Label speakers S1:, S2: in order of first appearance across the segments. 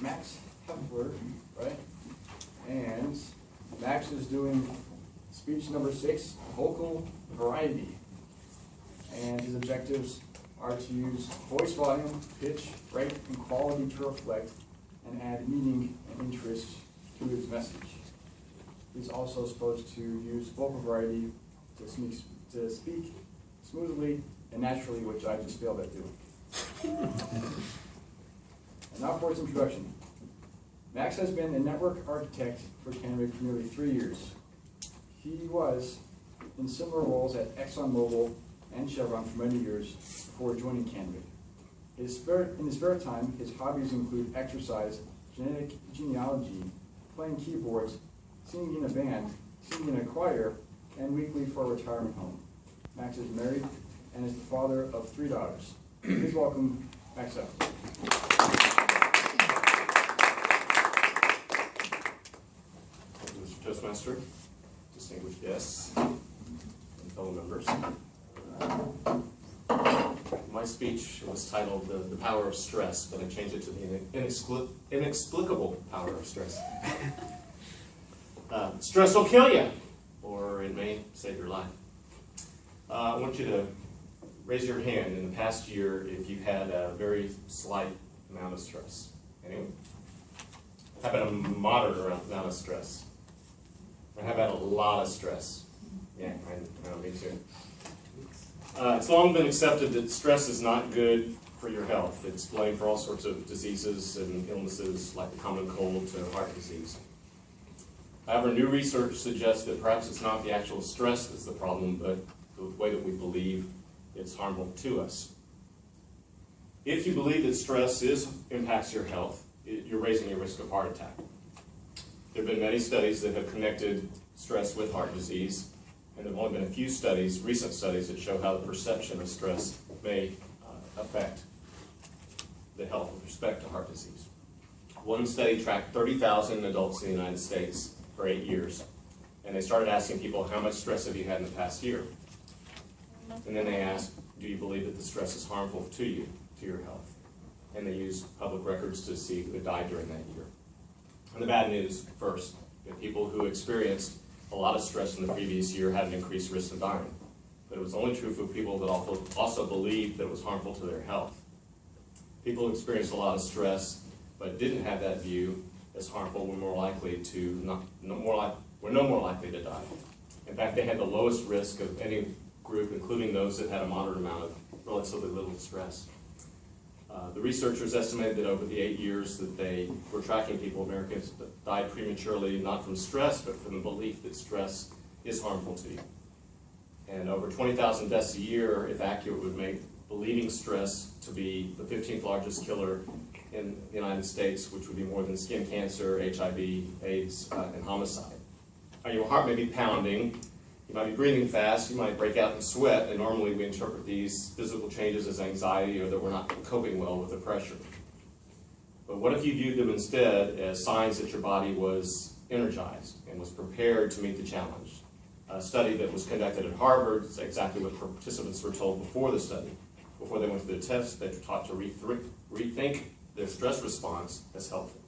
S1: Max Heffler, right? And Max is doing speech number 6, vocal variety. And his objectives are to use voice volume, pitch, rate, and quality to reflect and add meaning and interest to his message. He's also supposed to use vocal variety to speak smoothly and naturally, which I just failed at doing. And now for its introduction. Max has been a network architect for Canada for nearly 3 years. He was in similar roles at ExxonMobil and Chevron for many years before joining Canada. In his spare time, his hobbies include exercise, genetic genealogy, playing keyboards, singing in a band, singing in a choir, and weekly for a retirement home. Max is married and is the father of 3 daughters. Please welcome Max F.
S2: Mr. Toastmaster, distinguished guests, and fellow members. My speech was titled The Power of Stress, but I changed it to the Inexplicable Power of Stress. Stress will kill you, or it may save your life. I want you to raise your hand in the past year if you've had a very slight amount of stress. Anyone? How about a moderate amount of stress? Or how about a lot of stress? Yeah, I know, me too. It's long been accepted that stress is not good for your health. It's blamed for all sorts of diseases and illnesses like the common cold to heart disease. However, new research suggests that perhaps it's not the actual stress that's the problem, but the way that we believe it's harmful to us. If you believe that stress impacts your health, you're raising your risk of heart attack. There have been many studies that have connected stress with heart disease, and there have only been a few studies, recent studies, that show how the perception of stress may affect the health with respect to heart disease. One study tracked 30,000 adults in the United States for 8 years, and they started asking people, how much stress have you had in the past year? And then they asked, do you believe that the stress is harmful to you, to your health? And they used public records to see who had died during that year. And the bad news first, people who experienced a lot of stress in the previous year had an increased risk of dying. But it was only true for people that also believed that it was harmful to their health. People who experienced a lot of stress but didn't have that view as harmful were no more likely to die. In fact, they had the lowest risk of any group, including those that had a moderate amount of relatively little stress. The researchers estimated that over the 8 years that they were tracking people, Americans died prematurely, not from stress, but from the belief that stress is harmful to you. And over 20,000 deaths a year, if accurate, would make believing stress to be the 15th largest killer in the United States, which would be more than skin cancer, HIV, AIDS, and homicide. Now, your heart may be pounding, you might be breathing fast, you might break out in sweat, and normally we interpret these physical changes as anxiety or that we're not coping well with the pressure. But what if you viewed them instead as signs that your body was energized and was prepared to meet the challenge? A study that was conducted at Harvard is exactly what participants were told before the study. Before they went through the test, they were taught to rethink their stress response as helpful.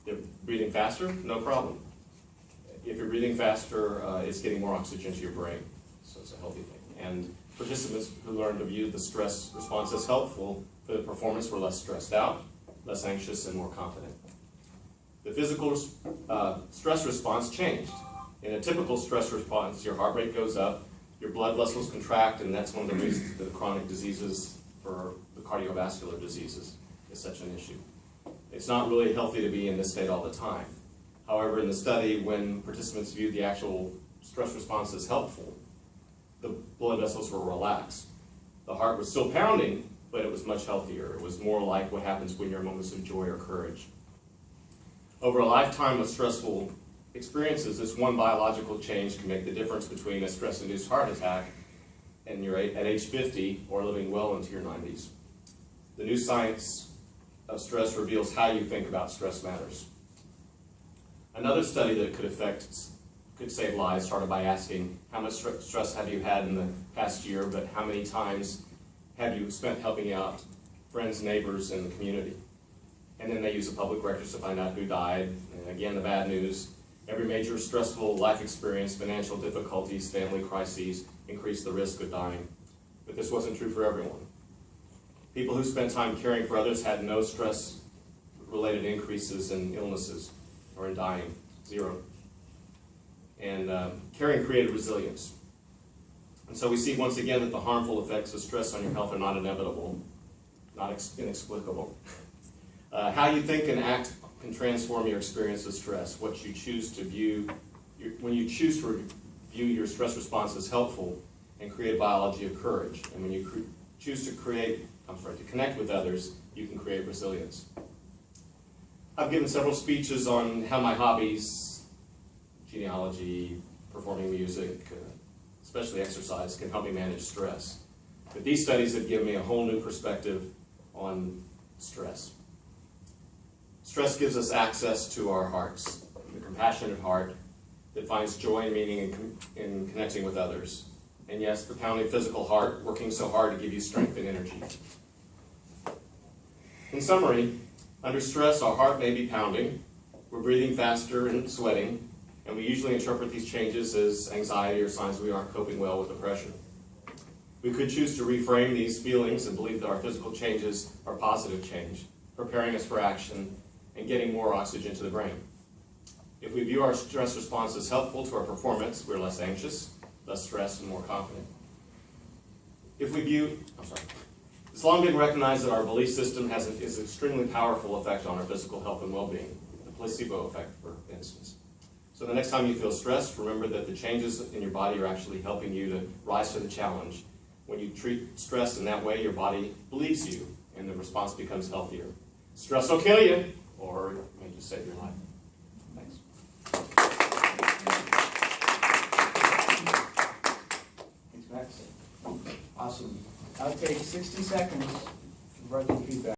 S2: They're breathing faster? No problem. If you're breathing faster, it's getting more oxygen to your brain, so it's a healthy thing. And participants who learned to view the stress response as helpful for the performance were less stressed out, less anxious, and more confident. The physical stress response changed. In a typical stress response, your heart rate goes up, your blood vessels contract, and that's one of the reasons that the chronic diseases for the cardiovascular diseases is such an issue. It's not really healthy to be in this state all the time. However, in the study, when participants viewed the actual stress response as helpful, the blood vessels were relaxed. The heart was still pounding, but it was much healthier. It was more like what happens when you're in moments of joy or courage. Over a lifetime of stressful experiences, this one biological change can make the difference between a stress-induced heart attack and you're at age 50 or living well into your 90s. The new science of stress reveals how you think about stress matters. Another study that could save lives started by asking how much stress have you had in the past year, but how many times have you spent helping out friends, neighbors, and the community? And then they use the public records to find out who died. And again, the bad news. Every major stressful life experience, financial difficulties, family crises, increase the risk of dying. But this wasn't true for everyone. People who spent time caring for others had no stress-related increases in illnesses or in dying, 0. And caring created resilience. And so we see once again that the harmful effects of stress on your health are not inevitable, not inexplicable. How you think and act can transform your experience of stress. What you choose to view, when you choose to view your stress response as helpful and create a biology of courage, and when you choose to connect with others, you can create resilience. I've given several speeches on how my hobbies, genealogy, performing music, especially exercise, can help me manage stress. But these studies have given me a whole new perspective on stress. Stress gives us access to our hearts, the compassionate heart that finds joy and meaning in connecting with others. And yes, the pounding physical heart working so hard to give you strength and energy. In summary, under stress, our heart may be pounding, we're breathing faster and sweating, and we usually interpret these changes as anxiety or signs we aren't coping well with the pressure. We could choose to reframe these feelings and believe that our physical changes are positive change, preparing us for action and getting more oxygen to the brain. If we view our stress response as helpful to our performance, we're less anxious, less stressed, and more confident. It's long been recognized that our belief system is an extremely powerful effect on our physical health and well-being, the placebo effect, for instance. So the next time you feel stressed, remember that the changes in your body are actually helping you to rise to the challenge. When you treat stress in that way, your body believes you, and the response becomes healthier. Stress will kill you, or it may just save your life. Thanks.
S1: Thanks, Max. Awesome. I'll take 60 seconds to provide some feedback.